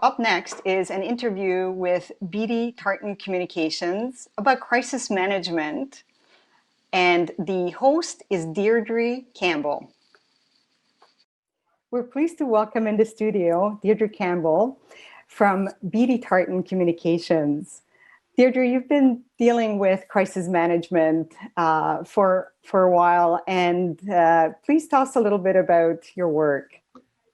up next is an interview with Beattie Tartan Communications about crisis management, and the host is Deirdre Campbell. We're pleased to welcome in the studio Deirdre Campbell from Beattie Tartan Communications. Deirdre, you've been dealing with crisis management for a while, and please tell us a little bit about your work.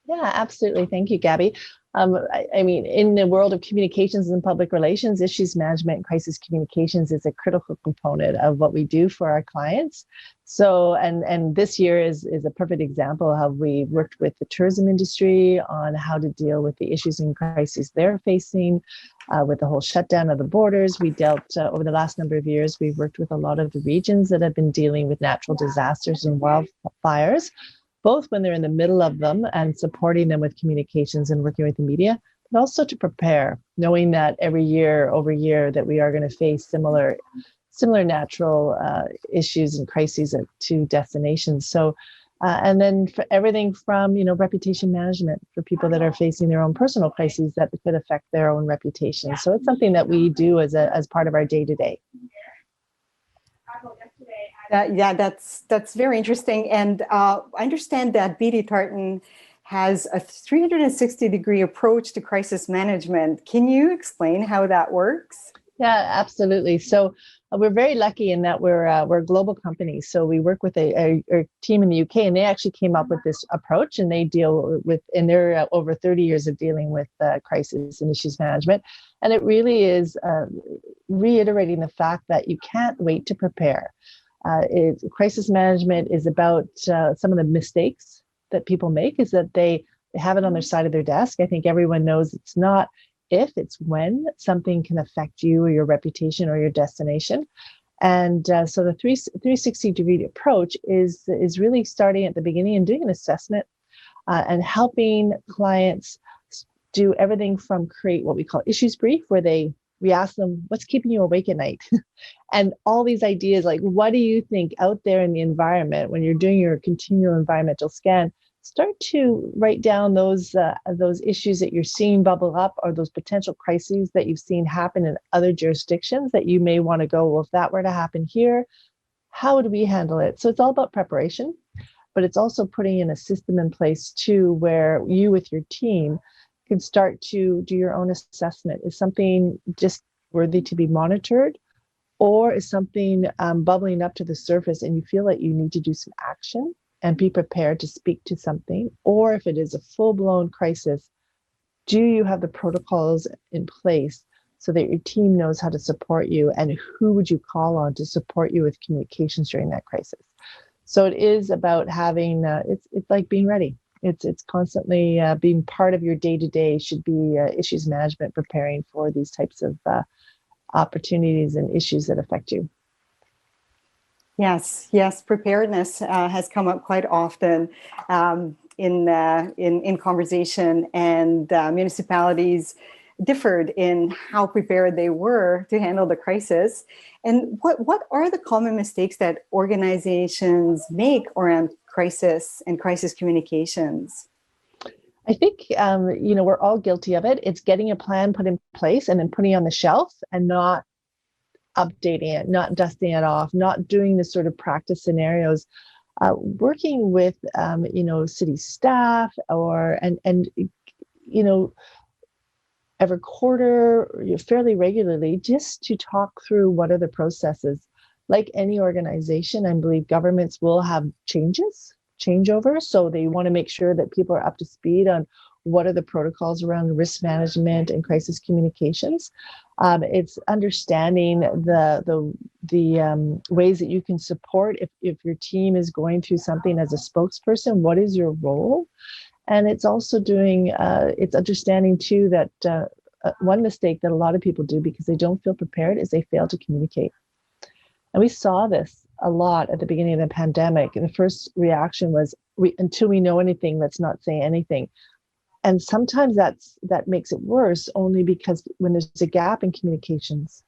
Yeah, absolutely. Thank you, Gabby. I mean, in the world of communications and public relations, issues management and crisis communications is a critical component of what we do for our clients. So, and this year is a perfect example of how we worked with the tourism industry on how to deal with the issues and crises they're facing with the whole shutdown of the borders. We dealt over the last number of years, we've worked with a lot of the regions that have been dealing with natural disasters and wildfires, both when they're in the middle of them and supporting them with communications and working with the media, but also to prepare, knowing that every year over year that we are going to face similar natural issues and crises at two destinations. So, and then for everything from, reputation management for people that are facing their own personal crises that could affect their own reputation. So it's something that we do as part of our day-to-day. Yeah, that's very interesting. And I understand that Beattie Tartan has a 360-degree approach to crisis management. Can you explain how that works? Yeah, absolutely. So we're very lucky in that we're a global company. So we work with a team in the UK, and they actually came up with this approach, and they deal with, and they're over 30 years of dealing with crisis and issues management. And it really is reiterating the fact that you can't wait to prepare. Crisis management is about some of the mistakes that people make is that they have it on their side of their desk. I think everyone knows it's not if, it's when something can affect you or your reputation or your destination. And so the 360-degree approach is really starting at the beginning and doing an assessment and helping clients do everything from create what we call issues brief, where we ask them, what's keeping you awake at night? And all these ideas, like, what do you think out there in the environment when you're doing your continual environmental scan? Start to write down those issues that you're seeing bubble up, or those potential crises that you've seen happen in other jurisdictions that you may want to go, well, if that were to happen here, how would we handle it? So it's all about preparation, but it's also putting in a system in place too, where you with your team can start to do your own assessment. Is something just worthy to be monitored, or is something bubbling up to the surface and you feel like you need to do some action and be prepared to speak to something? Or if it is a full-blown crisis, do you have the protocols in place so that your team knows how to support you, and who would you call on to support you with communications during that crisis? So it is about having, it's like being ready. It's constantly being part of your day-to-day should be issues management, preparing for these types of opportunities and issues that affect you. Yes, preparedness has come up quite often in conversation, and municipalities differed in how prepared they were to handle the crisis. And what are the common mistakes that organizations make around crisis and crisis communications? I think, we're all guilty of it. It's getting a plan put in place and then putting it on the shelf and not updating it, not dusting it off, not doing the sort of practice scenarios, working with, city staff every quarter, fairly regularly, just to talk through what are the processes. Like any organization, I believe governments will have changeovers. So they want to make sure that people are up to speed on what are the protocols around risk management and crisis communications. It's understanding the ways that you can support if your team is going through something as a spokesperson. What is your role? And it's also it's understanding too that one mistake that a lot of people do because they don't feel prepared is they fail to communicate. And we saw this a lot at the beginning of the pandemic. And the first reaction was, until we know anything, let's not say anything. And sometimes that makes it worse, only because when there's a gap in communications,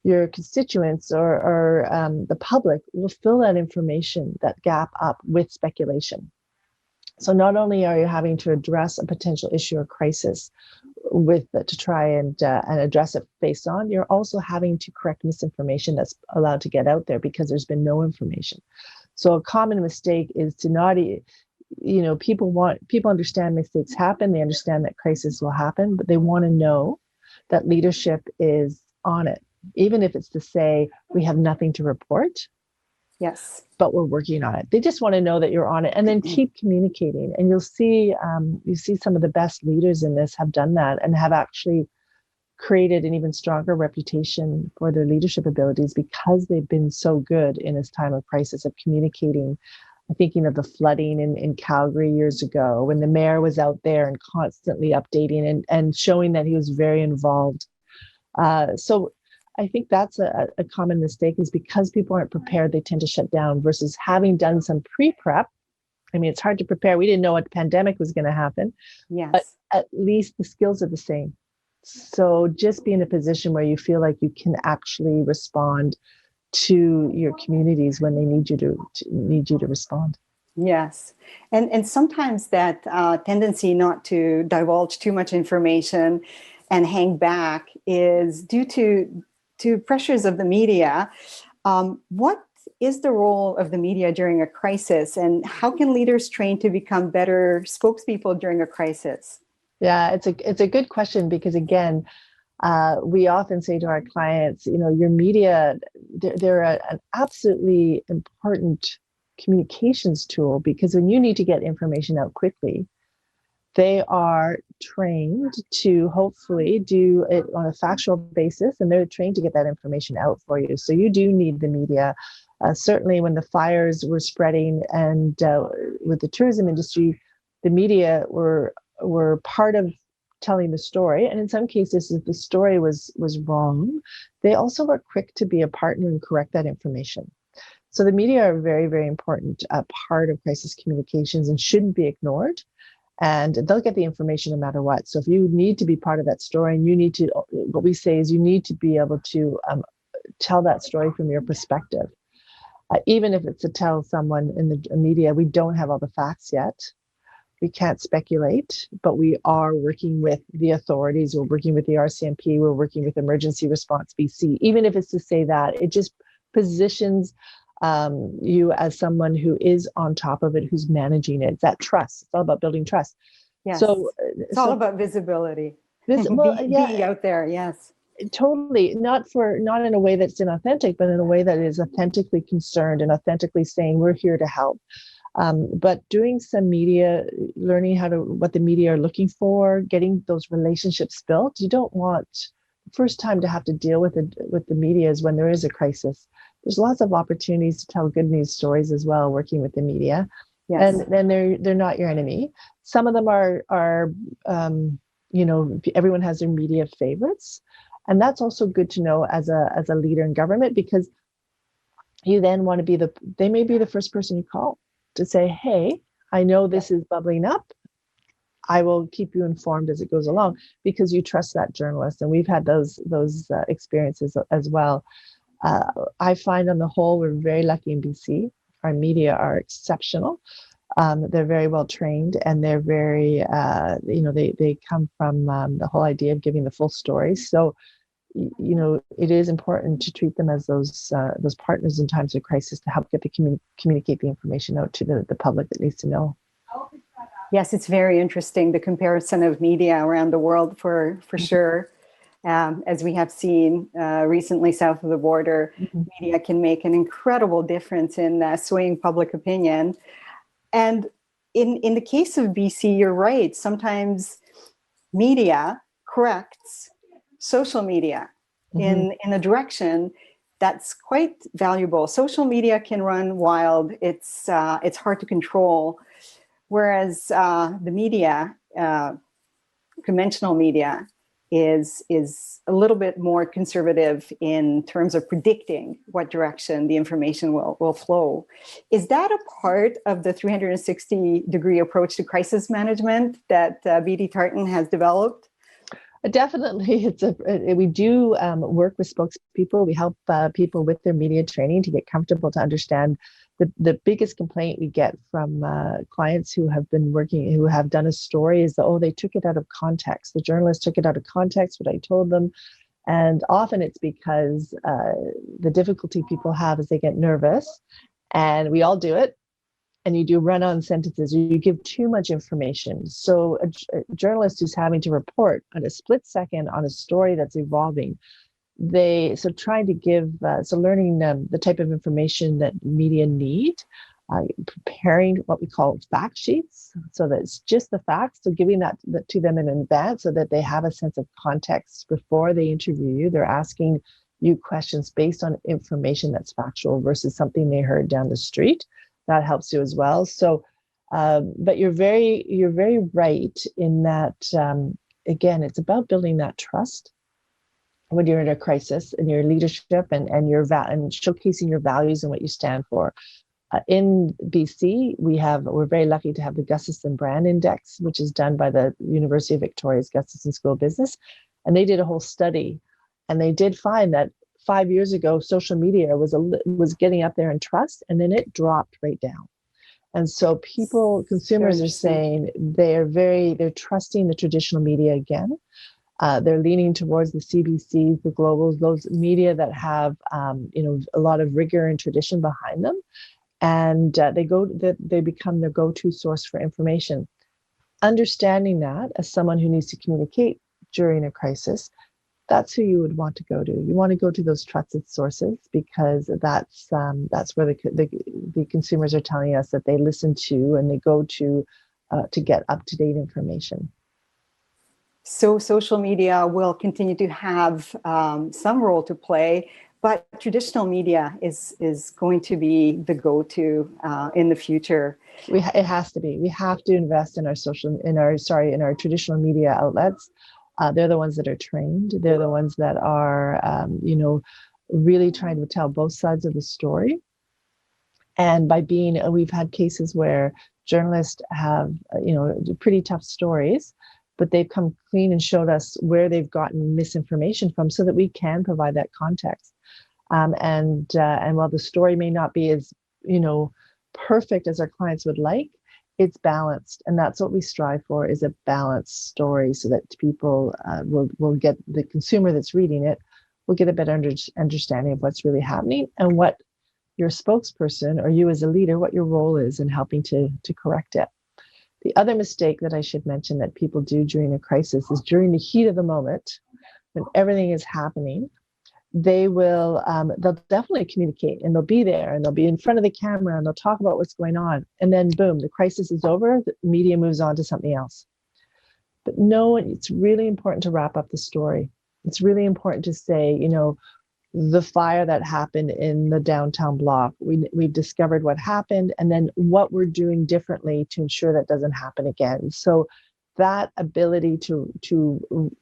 your constituents or the public will fill that information, that gap up with speculation. So not only are you having to address a potential issue or crisis to try and address it based on. You're also having to correct misinformation that's allowed to get out there because there's been no information. So a common mistake is to not, people understand mistakes happen. They understand that crisis will happen, but they want to know that leadership is on it, even if it's to say we have nothing to report. Yes. But we're working on it. They just want to know that you're on it, and then keep communicating. And you'll see, some of the best leaders in this have done that and have actually created an even stronger reputation for their leadership abilities because they've been so good in this time of crisis of communicating. I'm thinking of the flooding in Calgary years ago when the mayor was out there and constantly updating and showing that he was very involved. So I think that's a common mistake, is because people aren't prepared, they tend to shut down, versus having done some pre-prep. I mean, it's hard to prepare. We didn't know what pandemic was going to happen, yes, but at least the skills are the same. So just be in a position where you feel like you can actually respond to your communities when they need you to respond. Yes. And sometimes that tendency not to divulge too much information and hang back is due to pressures of the media. What is the role of the media during a crisis, and how can leaders train to become better spokespeople during a crisis? Yeah, it's a good question, because again, we often say to our clients, your media, they're an absolutely important communications tool, because when you need to get information out quickly, they are trained to hopefully do it on a factual basis, and they're trained to get that information out for you. So you do need the media. Certainly when the fires were spreading and with the tourism industry, the media were part of telling the story. And in some cases, if the story was wrong, they also were quick to be a partner and correct that information. So the media are a very, very important part of crisis communications and shouldn't be ignored. And they'll get the information no matter what. So if you need to be part of that story, and you need to, what we say is you need to be able to tell that story from your perspective. Even if it's to tell someone in the media, we don't have all the facts yet. We can't speculate, but we are working with the authorities. We're working with the RCMP. We're working with Emergency Response BC. Even if it's to say that, it just positions you as someone who is on top of it, who's managing it. It's that trust. It's all about building trust. Yes. So it's all about visibility. Being out there. Yes. Totally. Not in a way that's inauthentic, but in a way that is authentically concerned and authentically saying we're here to help. But doing some media, learning what the media are looking for, getting those relationships built. You don't want the first time to have to deal with the media is when there is a crisis. There's lots of opportunities to tell good news stories as well, working with the media. Yes. And then they're not your enemy. Some of them are everyone has their media favorites. And that's also good to know as a leader in government, because you then want to they may be the first person you call to say, hey, I know this is bubbling up. I will keep you informed as it goes along, because you trust that journalist. And we've had those experiences as well. I find on the whole, we're very lucky in BC. Our media are exceptional. They're very well trained, and they're very, they come from the whole idea of giving the full story. So, it is important to treat them as those partners in times of crisis to help communicate the information out to the public that needs to know. Yes, it's very interesting, the comparison of media around the world for sure. As we have seen recently south of the border, media can make an incredible difference in swaying public opinion. And in the case of BC, you're right. Sometimes media corrects social media in a direction that's quite valuable. Social media can run wild. It's hard to control. Whereas the media, conventional media, is a little bit more conservative in terms of predicting what direction the information will flow. Is that a part of the 360-degree approach to crisis management that Beattie Tartan has developed? Definitely. We do work with spokespeople. We help people with their media training to get comfortable to understand the biggest complaint we get from clients who have been working, who have done a story is that, oh, they took it out of context. The journalist took it out of context, what I told them. And often it's because the difficulty people have is they get nervous, and we all do it. And you do run-on sentences, or you give too much information. So a journalist who's having to report on a split second on a story that's evolving, trying to give, learning the type of information that media need, preparing what we call fact sheets, so that it's just the facts. So giving that to them in advance so that they have a sense of context before they interview you. They're asking you questions based on information that's factual versus something they heard down the street. That helps you as well. So, but you're very right in that. Again, it's about building that trust when you're in a crisis, in your leadership and showcasing your values and what you stand for. In BC, we're very lucky to have the Gustafson Brand Index, which is done by the University of Victoria's Gustafson School of Business, and they did a whole study, and they did find that 5 years ago, social media was getting up there in trust, and then it dropped right down. And so consumers are saying they're trusting the traditional media again. They're leaning towards the CBCs, the Globals, those media that have a lot of rigor and tradition behind them, and they become their go-to source for information. Understanding that as someone who needs to communicate during a crisis, that's who you would want to go to. You want to go to those trusted sources, because that's where the consumers are telling us that they listen to and they go to get up-to-date information. So social media will continue to have some role to play, but traditional media is going to be the go-to in the future. It has to be. We have to invest in our traditional media outlets. They're the ones that are trained. They're the ones that are, really trying to tell both sides of the story. And we've had cases where journalists have, pretty tough stories, but they've come clean and showed us where they've gotten misinformation from, so that we can provide that context. And while the story may not be as, perfect as our clients would like, it's balanced, and that's what we strive for, is a balanced story, so that people will get, the consumer that's reading it will get a better understanding of what's really happening, and what your spokesperson or you as a leader, what your role is in helping to correct it. The other mistake that I should mention that people do during a crisis is, during the heat of the moment, when everything is happening, they'll definitely communicate, and they'll be there, and they'll be in front of the camera, and they'll talk about what's going on. And then boom, the crisis is over, the media moves on to something else. But no, it's really important to wrap up the story. It's really important to say, the fire that happened in the downtown block, we've discovered what happened, and then what we're doing differently to ensure that doesn't happen again. So that ability to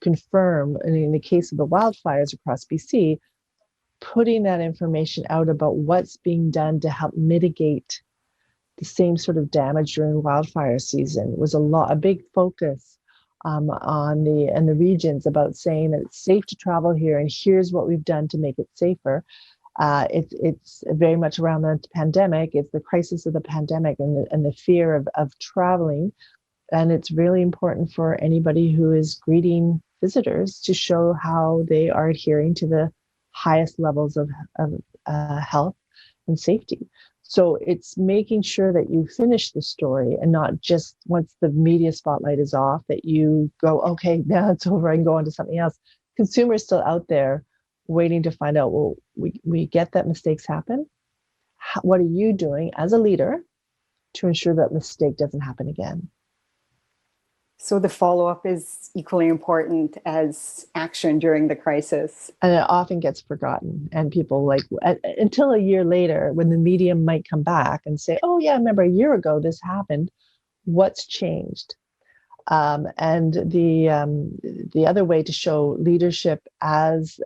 confirm, and in the case of the wildfires across BC, putting that information out about what's being done to help mitigate the same sort of damage during wildfire season was a big focus on the regions, about saying that it's safe to travel here, and here's what we've done to make it safer. It's very much around the pandemic. It's the crisis of the pandemic and the fear of traveling. And it's really important for anybody who is greeting visitors to show how they are adhering to the highest levels of health and safety. So it's making sure that you finish the story, and not just once the media spotlight is off, that you go, okay, now it's over, I can go on to something else. Consumers still out there waiting to find out, well, we get that mistakes happen. What are you doing as a leader to ensure that mistake doesn't happen again? So the follow-up is equally important as action during the crisis. And it often gets forgotten. And people until a year later, when the media might come back and say, oh yeah, I remember a year ago this happened, what's changed? And the other way to show leadership as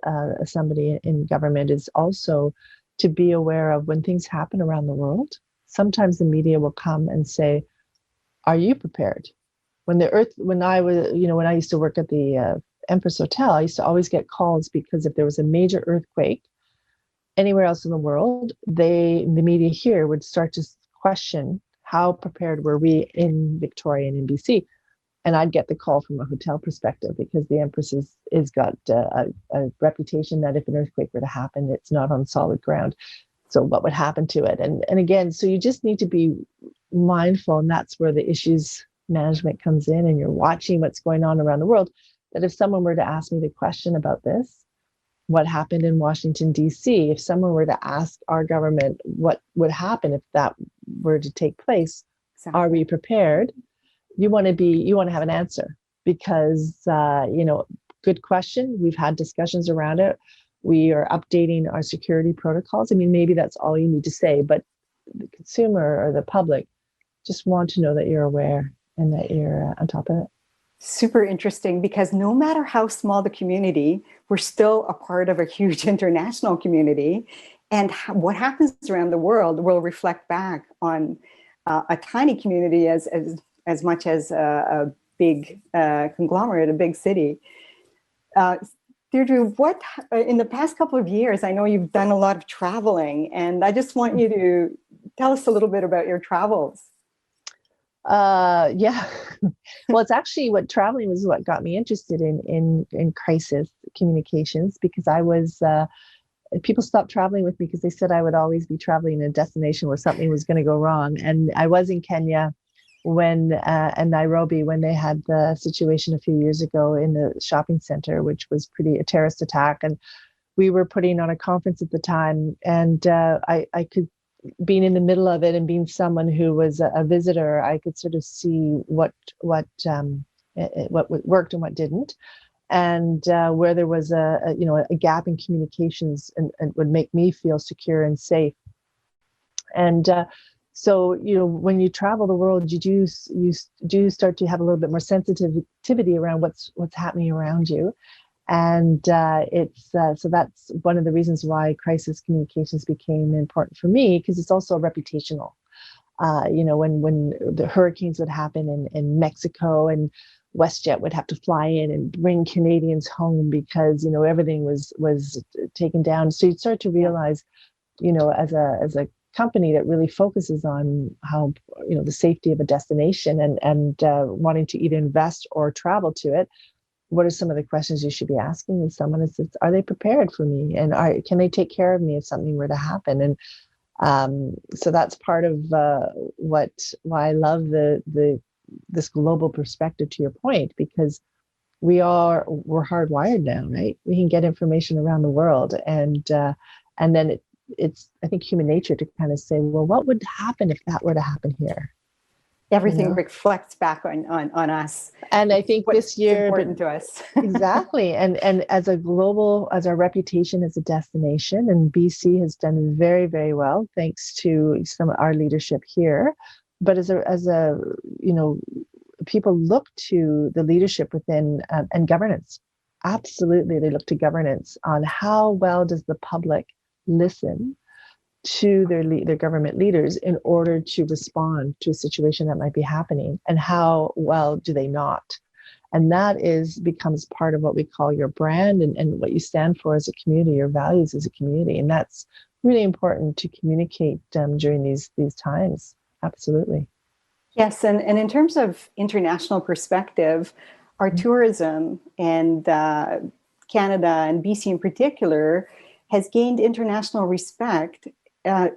somebody in government is also to be aware of when things happen around the world. Sometimes the media will come and say, are you prepared? When I used to work at the Empress Hotel, I used to always get calls, because if there was a major earthquake, anywhere else in the world, the media here would start to question how prepared were we in Victoria and in BC. And I'd get the call from a hotel perspective because the Empress is got a reputation that if an earthquake were to happen, it's not on solid ground. So what would happen to it? And again, so you just need to be mindful, and that's where the issues management comes in, and you're watching what's going on around the world, that if someone were to ask me the question about this, what happened in Washington, D.C., if someone were to ask our government what would happen if that were to take place, exactly. Are we prepared? You want to have an answer because, good question. We've had discussions around it. We are updating our security protocols. I mean, maybe that's all you need to say, but the consumer or the public just want to know that you're aware and that you're on top of it. Super interesting, because no matter how small the community, we're still a part of a huge international community. And what happens around the world will reflect back on a tiny community as much as a big conglomerate, a big city. Deirdre, what in the past couple of years, I know you've done a lot of traveling, and I just want you to tell us a little bit about your travels. Yeah. Well, it's actually traveling was what got me interested in crisis communications, because I was, people stopped traveling with me because they said I would always be traveling in a destination where something was going to go wrong. And I was in Kenya and Nairobi when they had the situation a few years ago in the shopping center, which was a terrorist attack. And we were putting on a conference at the time, and I could, being in the middle of it and being someone who was a visitor, I could sort of see what worked and what didn't, and where there was a gap in communications and would make me feel secure and safe. And so when you travel the world, you do start to have a little bit more sensitivity around what's happening around you. And so that's one of the reasons why crisis communications became important for me, because it's also reputational. When the hurricanes would happen in Mexico, and WestJet would have to fly in and bring Canadians home because everything was taken down. So you'd start to realize, as a company that really focuses on how the safety of a destination and wanting to either invest or travel to it, what are some of the questions you should be asking with someone? Is are they prepared for me, and can they take care of me if something were to happen? And so that's part of why I love this global perspective, to your point, because we're hardwired now, right? We can get information around the world, and then it's I think human nature to kind of say, well, what would happen if that were to happen here? Everything reflects back on us. And I think this year, important to us. Exactly. And as our reputation as a destination, and BC has done very, very well, thanks to some of our leadership here. But as a people look to the leadership within and governance. Absolutely. They look to governance on how well does the public listen to their government leaders in order to respond to a situation that might be happening, and how well do they not? And that becomes part of what we call your brand and what you stand for as a community, your values as a community. And that's really important to communicate during these times. Absolutely. Yes, and in terms of international perspective, our tourism and Canada and BC in particular has gained international respect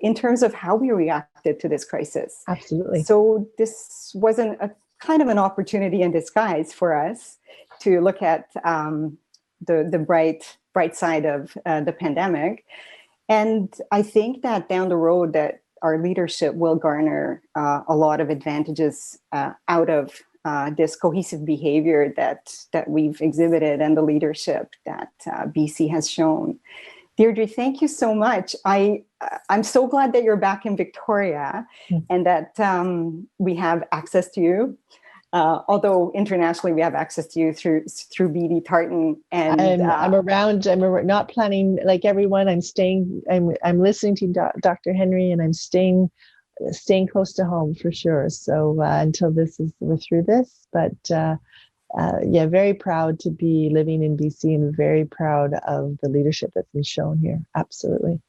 in terms of how we reacted to this crisis. Absolutely. So this wasn't a kind of an opportunity in disguise for us to look at the bright side of the pandemic. And I think that down the road that our leadership will garner a lot of advantages out of this cohesive behavior that we've exhibited and the leadership that BC has shown. Deirdre, thank you so much. I'm so glad that you're back in Victoria and that we have access to you. Although internationally we have access to you through Beattie Tartan. And I'm around. I'm not planning like everyone. I'm staying. I'm listening to Dr. Henry, and I'm staying close to home for sure. So until we're through this, but. Very proud to be living in BC and very proud of the leadership that's been shown here. Absolutely.